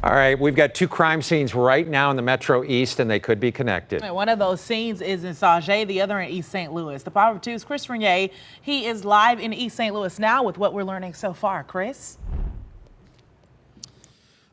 All right, we've got two crime scenes right now in the Metro East, and they could be connected. One of those scenes is in Sauget, the other in East St. Louis. The Power 2's Chris Renier, he is live in East St. Louis now with what we're learning so far. Chris?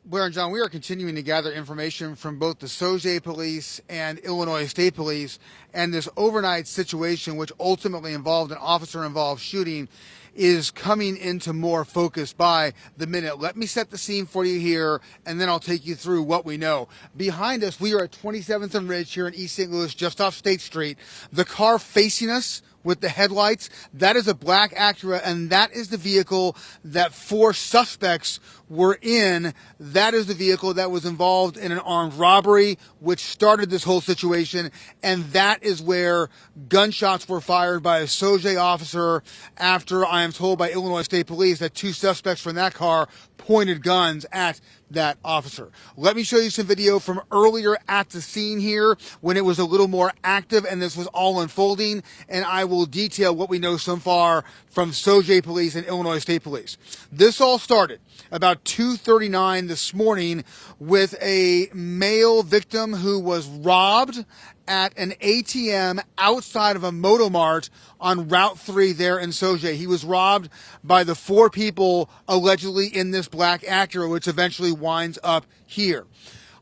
Blair and John, we are continuing to gather information from both the Sauget police and Illinois State Police, and this overnight situation, which ultimately involved an officer-involved shooting, is coming into more focus by the minute. Let me set the scene for you here, and then I'll take you through what we know. Behind us, we are at 27th and Ridge here in East St. Louis, just off State Street. The car facing us with the headlights, that is a black Acura, and that is the vehicle that four suspects were in. That is the vehicle that was involved in an armed robbery, which started this whole situation, and that is where gunshots were fired by a Sauget officer after, I am told by Illinois State Police, that two suspects from that car pointed guns at that officer. Let me show you some video from earlier at the scene here when it was a little more active and this was all unfolding, and I will detail what we know so far from Sauget Police and Illinois State Police. This all started about 2:39 this morning with a male victim who was robbed at an ATM outside of a Motomart on Route 3 there in Sauget. He was robbed by the four people allegedly in this black Acura, which eventually winds up here.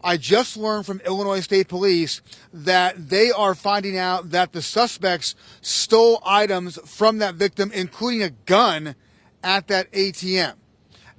I just learned from Illinois State Police that they are finding out that the suspects stole items from that victim, including a gun at that ATM.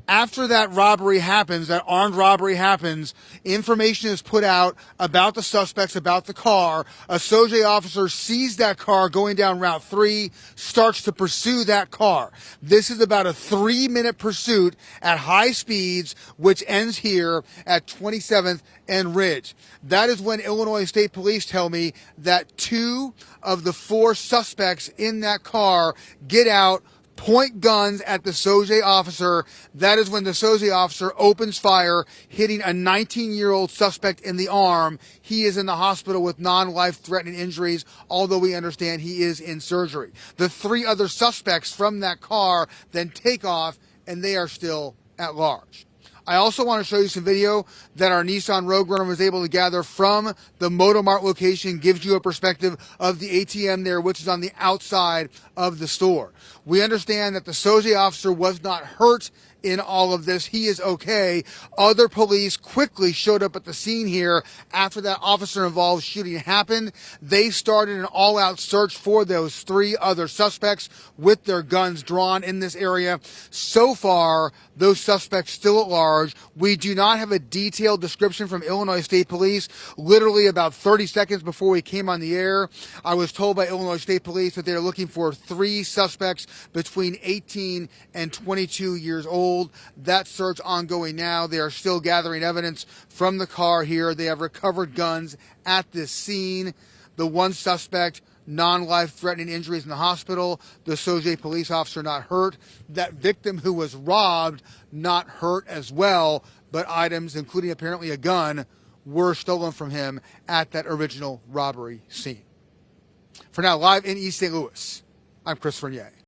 After that robbery happens, that armed robbery happens, information is put out about the suspects, about the car. A Sauget officer sees that car going down Route 3, starts to pursue that car. This is about a 3-minute pursuit at high speeds, which ends here at 27th and Ridge. That is when Illinois State Police tell me that two of the four suspects in that car get out, point guns at the Sauget officer. That is when the Sauget officer opens fire, hitting a 19-year-old suspect in the arm. He is in the hospital with non-life-threatening injuries, although we understand he is in surgery. The three other suspects from that car then take off, and they are still at large. I also want to show you some video that our Nissan Rogue Runner was able to gather from the Motomart location. Gives you a perspective of the ATM there, which is on the outside of the store. We understand that the Sauget officer was not hurt in all of this. He is okay. Other police quickly showed up at the scene here after that officer-involved shooting happened. They started an all-out search for those three other suspects with their guns drawn in this area. So far, those suspects still at large. We do not have a detailed description from Illinois State Police. Literally about 30 seconds before we came on the air, I was told by Illinois State Police that they're looking for three suspects between 18 and 22 years old. That search ongoing now. They are still gathering evidence from the car here. They have recovered guns at this scene. The one suspect, non-life-threatening injuries in the hospital. The Sauget police officer not hurt. That victim who was robbed not hurt as well, but items, including apparently a gun, were stolen from him at that original robbery scene. For now, live in East St. Louis, I'm Chris Renier.